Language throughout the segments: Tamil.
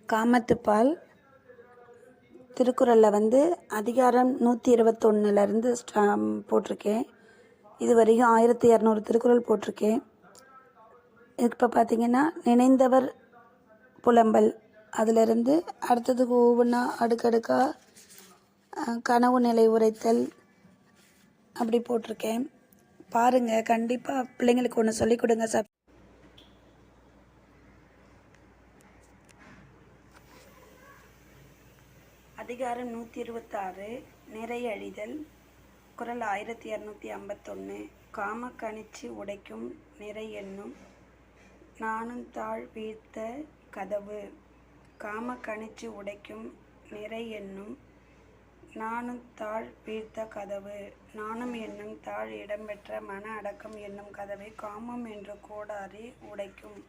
காமத்துப்பால் திருக்குறளில் அதிகாரம் 121லேருந்து போட்டிருக்கேன். இது வரைக்கும் 1200 திருக்குறள் போட்டிருக்கேன். இப்போ பார்த்திங்கன்னா நினைந்தவர் புலம்பல், அதிலிருந்து அடுத்ததுக்கு ஒவ்வொன்றா அடுக்கடுக்காக கனவு நிலை உரைத்தல் அப்படி போட்டிருக்கேன். பாருங்கள், கண்டிப்பாக பிள்ளைங்களுக்கு ஒன்று சொல்லிக் கொடுங்க சார். அதிகாரம் 126 நிறையழிதல். குறள் 1251. காம கணிச்சு உடைக்கும் நிறை என்னும் நாணுந்தாழ் வீழ்த்த கதவு. காம கணிச்சு உடைக்கும் நிறை என்னும் நாணுந்தாழ் வீழ்த்த கதவு. நாணம் என்னும் தாழ் இடம்பெற்ற மன அடக்கம் என்னும் கதவை காமம் என்ற கோடாரி உடைக்கும்.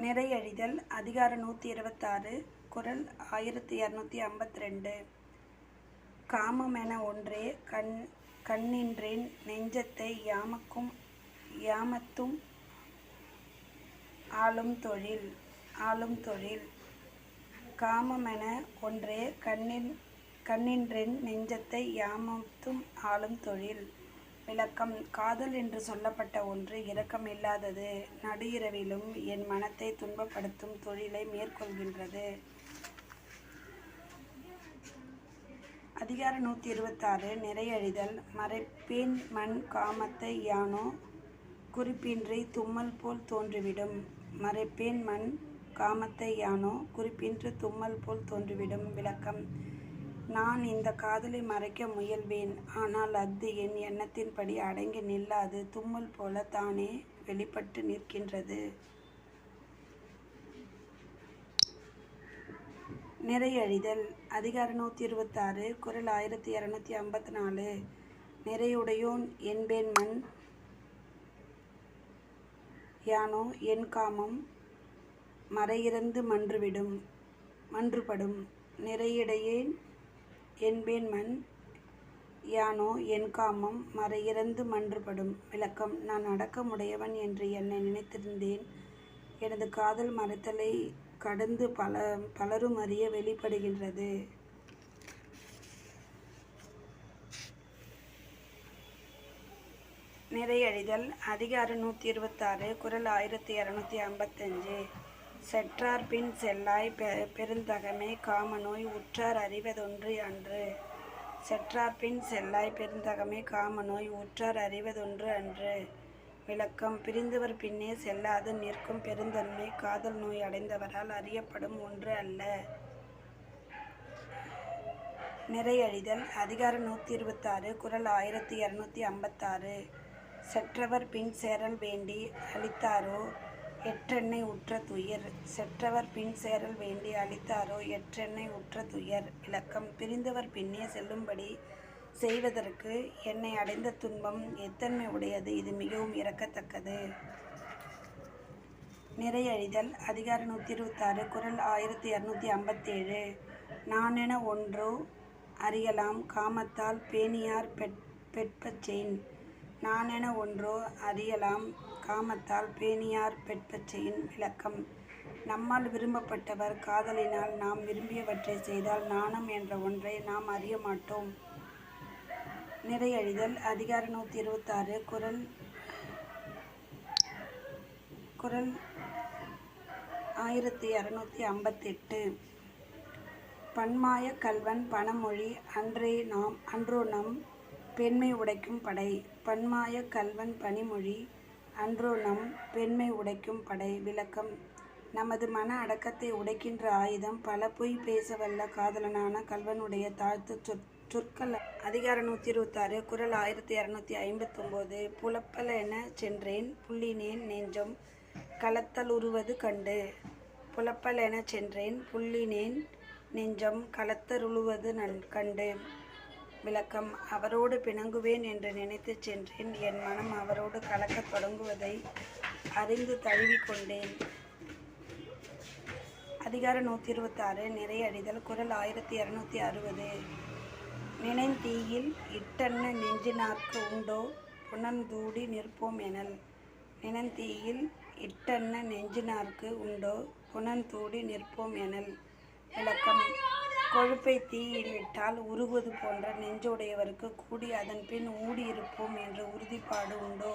நிறையழிதல். அதிகாரம் 126 குறள் 1252. காமமென ஒன்றே கண்ணின்றேன் நெஞ்சத்தை யாமத்தும் ஆளும் தொழில். காமமென ஒன்றே கண்ணின்றேன் நெஞ்சத்தை யாமத்தும் ஆளும் தொழில். விளக்கம். காதல் என்று சொல்லப்பட்ட ஒன்று இரக்கம் இல்லாதது, நடு இரவிலும் என் மனத்தை துன்பப்படுத்தும் தொழிலை மேற்கொள்கின்றது. அதிகாரம் 126 நிறையழிதல். மறைப்பேன் மண் காமத்தை யானோ குறிப்பின்றி தும்மல் போல் தோன்றிவிடும். மறைப்பேன் மண் காமத்தை யானோ குறிப்பின்றி தும்மல் போல் தோன்றிவிடும். விளக்கம். நான் இந்த காதலை மறைக்க முயல்வேன், ஆனால் அது என் எண்ணத்தின்படி அடங்கி நில்லாது தும்மல் போல தானே வெளிப்பட்டு நிற்கின்றது. நிறையழிதல். அதிகாரம் 126 குறள் 1254. நிறையுடையோன் என்பேன் மண் யானோ என் காமம் மறையிறந்து மன்றுபடும். நிறையுடையேன் என்பேன் மண் யானோ என் காமம் மறையிறந்து மன்றுபடும். விளக்கம். நான் அடக்கமுடையவன் என்று என்னை நினைத்திருந்தேன். எனது காதல் மறைத்தலை கடந்து பலரும் அறிய வெளிப்படுகின்றது. நிறையழிதல். அதிகாரம் 126 குறள் 1255. செற்றார் பின் செல்லாய் பெருந்தகமே காமநோய் உற்றார் அறிவதொன்று அன்று. செற்றார் பின் செல்லாய் பெருந்தகமே காமநோய் உற்றார் அறிவதொன்று அன்று. விளக்கம். பிரிந்தவர் பின்னே செல்லாது நிற்கும் பெருந்தன்மை காதல் நோய் அடைந்தவரால் அறியப்படும் ஒன்று அல்ல. நிறையழிதல். அதிகாரம் 126 குறள் 1256. செற்றவர் பின் சேரல் வேண்டி அளித்தாரோ எற்றென்னை உற்ற துயர். செற்றவர் பின் சேரல் வேண்டி அளித்தாரோ எற்றென்னை உற்ற துயர். விளக்கம். பிரிந்தவர் பின்னே செல்லும்படி செய்வதற்கு என்னை அடைந்த துன்பம் எத்தன்மை உடையது, இது மிகவும் இரக்கத்தக்கது. நிறையழிதல். அதிகாரம் 126 குறள் 1257. நானென ஒன்றோ அறியலாம் காமத்தால் பேணியார் பெட்பச்செயின். நானென ஒன்றோ அறியலாம் காமத்தால் பேணியார் பெட்பச்செயின். விளக்கம். நம்மால் விரும்பப்பட்டவர் காதலினால் நாம் விரும்பியவற்றை செய்தால் நாணம் என்ற ஒன்றை நாம் அறிய மாட்டோம். நிறையழிதல். அதிகாரம் 126 குறள் 1258. பன்மாய கள்வன் பணமொழி அன்றோ நம் பெண்மை உடைக்கும் படை. பன்மாய கள்வன் பணிமொழி அன்றோ நம் பெண்மை உடைக்கும் படை. விளக்கம். நமது மன அடக்கத்தை உடைக்கின்ற ஆயுதம் பல பொய் பேசவல்ல காதலனான கள்வனுடைய தாழ்த்து சொற்கள். அதிகாரம் 126 குறள் 1259. புலப்பலென சென்றேன் புல்லினேன் நெஞ்சம் களத்தல் உருவது கண்டு. புலப்பலென சென்றேன் புல்லினேன் நெஞ்சம் களத்தருளுவது கண்டு. விளக்கம். அவரோடு பிணங்குவேன் என்று நினைத்து சென்றேன். என் மனம் அவரோடு கலக்கத் தொடங்குவதை அறிந்து தழுவிக்கொண்டேன். அதிகாரம் 126 நிறையழிதல். குறள் 1260. நினைந்தீயில் இட்டன்ன நெஞ்சினார்க்கு உண்டோ புனந்தூடி நிற்போம் எனல். நினைந்தீயில் இட்டன்ன நெஞ்சினார்க்கு உண்டோ புனந்தூடி நிற்போம் எனல். விளக்கம்: கொழுப்பை தீயில் இட்டால் உருகுவது போன்ற நெஞ்சுடையவருக்கு கூடி அதன் பின் ஊடி இருப்போம் என்ற உறுதிப்பாடு உண்டோ?